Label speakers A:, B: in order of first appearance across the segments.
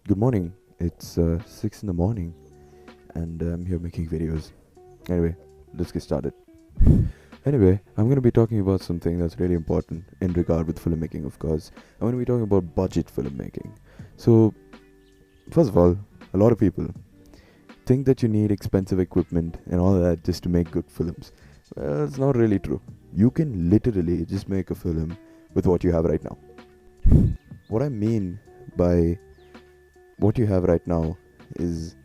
A: Good morning. It's 6 in the morning, and I'm here making videos. Anyway, let's get started. Anyway, I'm going to be talking about something that's really important in regard with filmmaking, of course. I'm going to be talking about budget filmmaking. So, first of all, a lot of people think that you need expensive equipment and all that just to make good films. Well, it's not really true. You can literally just make a film with what you have right now. What I mean by what you have right now is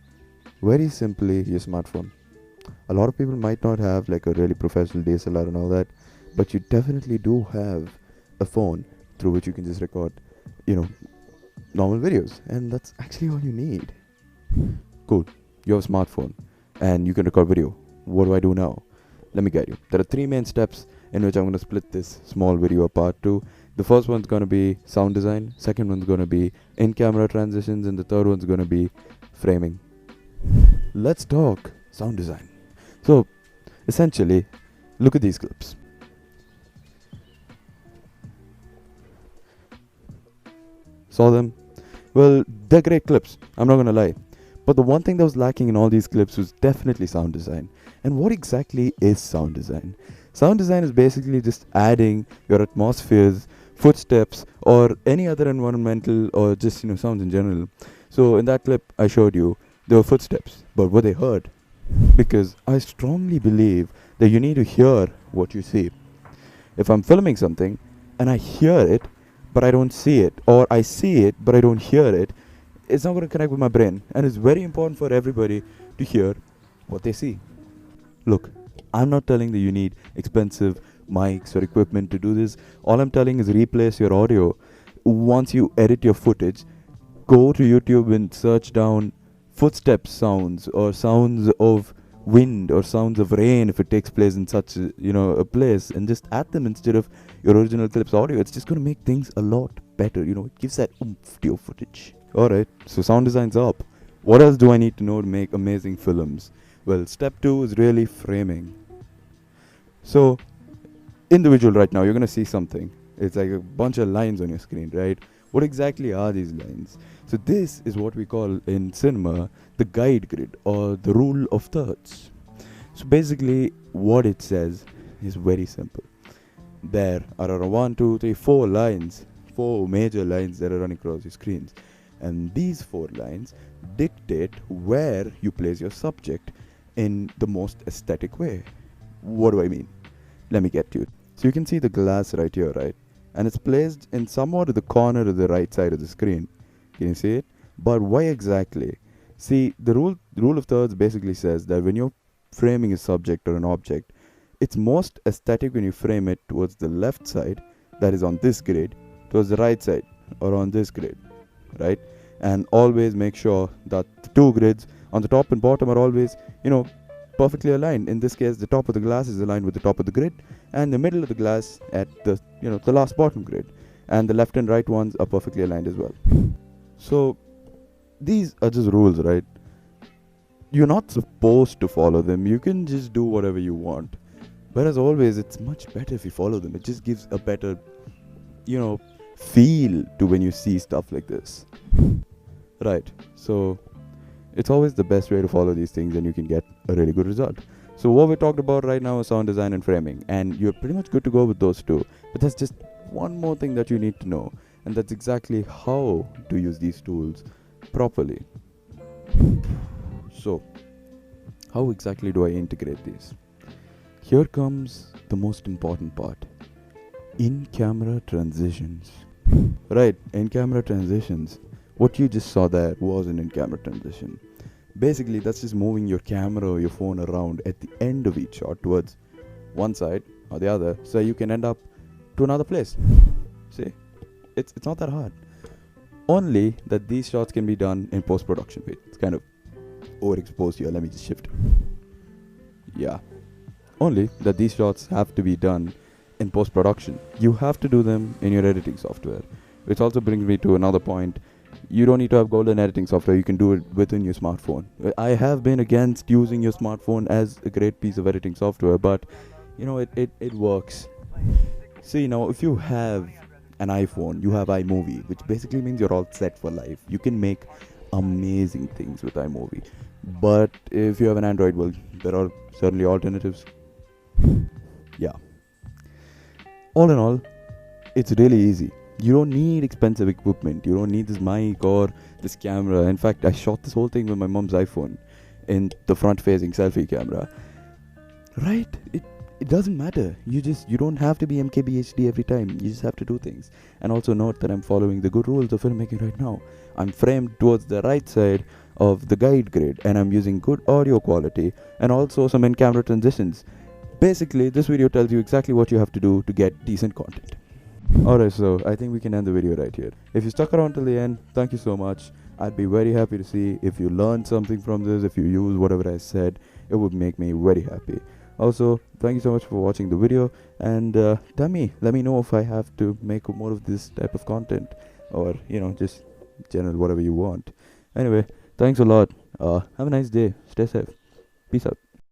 A: very simply your smartphone. A lot of people might not have like a really professional DSLR and all that, but you definitely do have a phone through which you can just record, you know, normal videos, and that's actually all you need. Cool. You have a smartphone and you can record video. What do I do now? Let me guide you. There are three main steps in which I'm going to split this small video apart to. The first one's going to be sound design, second one's going to be in-camera transitions, and the third one's going to be framing. Let's talk sound design. So, essentially, look at these clips. Saw them? Well, they're great clips, I'm not going to lie. But the one thing that was lacking in all these clips was definitely sound design. And what exactly is sound design? Sound design is basically just adding your atmospheres, footsteps, or any other environmental or just sounds in general. So in that clip I showed you, there were footsteps, but were they heard? Because I strongly believe that you need to hear what you see. If I'm filming something and I hear it but I don't see it, or I see it but I don't hear it, it's not going to connect with my brain. And it's very important for everybody to hear what they see. Look, I'm not telling that you need expensive mics or equipment to do this. All I'm telling is replace your audio. Once you edit your footage, go to YouTube and search down footsteps sounds, or sounds of wind, or sounds of rain if it takes place in such a place, and just add them instead of your original clip's audio. It's just going to make things a lot better. It gives that oomph to your footage. Alright, so sound design's up. What else do I need to know to make amazing films? Well, step 2 is really framing. So, in the visual right now, you're going to see something. It's like a bunch of lines on your screen, right? What exactly are these lines? So this is what we call in cinema the guide grid, or the rule of thirds. So basically, what it says is very simple. There are around 1, 2, 3, 4 lines, 4 major lines that are running across your screens. And these 4 lines dictate where you place your subject in the most aesthetic way. What do I mean? Let me get to it. So you can see the glass right here, right? And it's placed in somewhat to the corner of the right side of the screen. Can you see it? But why exactly? See, the rule of thirds basically says that when you're framing a subject or an object, it's most aesthetic when you frame it towards the left side, that is on this grid, towards the right side, or on this grid, right? And always make sure that the 2 grids on the top and bottom are always, perfectly aligned. In this case, the top of the glass is aligned with the top of the grid, and the middle of the glass at the last bottom grid, and the left and right ones are perfectly aligned as well. So these are just rules, right? You're not supposed to follow them. You can just do whatever you want. But as always, it's much better if you follow them. It just gives a better, feel to when you see stuff like this. Right. So it's always the best way to follow these things, and you can get a really good result. So what we talked about right now is sound design and framing, and you're pretty much good to go with those 2. But there's just one more thing that you need to know, and that's exactly how to use these tools properly. So, how exactly do I integrate these? Here comes the most important part. In-camera transitions. Right, in-camera transitions. What you just saw there was an in-camera transition. Basically, that's just moving your camera or your phone around at the end of each shot towards one side or the other, so you can end up to another place. See? It's not that hard. Only that these shots can be done in post-production. Wait, it's kind of overexposed here. Let me just shift. Yeah. Only that these shots have to be done in post-production. You have to do them in your editing software. Which also brings me to another point. You don't need to have golden editing software. You can do it within your smartphone. I have been against using your smartphone as a great piece of editing software, but it works. See, now if you have an iPhone, you have iMovie, which basically means you're all set for life. You can make amazing things with iMovie. But if you have an Android, well, there are certainly alternatives. Yeah. All in all, it's really easy. You don't need expensive equipment. You don't need this mic or this camera. In fact, I shot this whole thing with my mom's iPhone in the front facing selfie camera. Right? It doesn't matter. You don't have to be MKBHD every time. You just have to do things. And also note that I'm following the good rules of filmmaking right now. I'm framed towards the right side of the guide grid, and I'm using good audio quality and also some in-camera transitions. Basically, this video tells you exactly what you have to do to get decent content. Alright, so I think we can end the video right here. If you stuck around till the end, thank you so much. I'd be very happy to see if you learned something from this, if you use whatever I said. It would make me very happy. Also, thank you so much for watching the video, and let me know if I have to make more of this type of content, or just general whatever you want. Anyway, thanks a lot. Have a nice day. Stay safe. Peace out.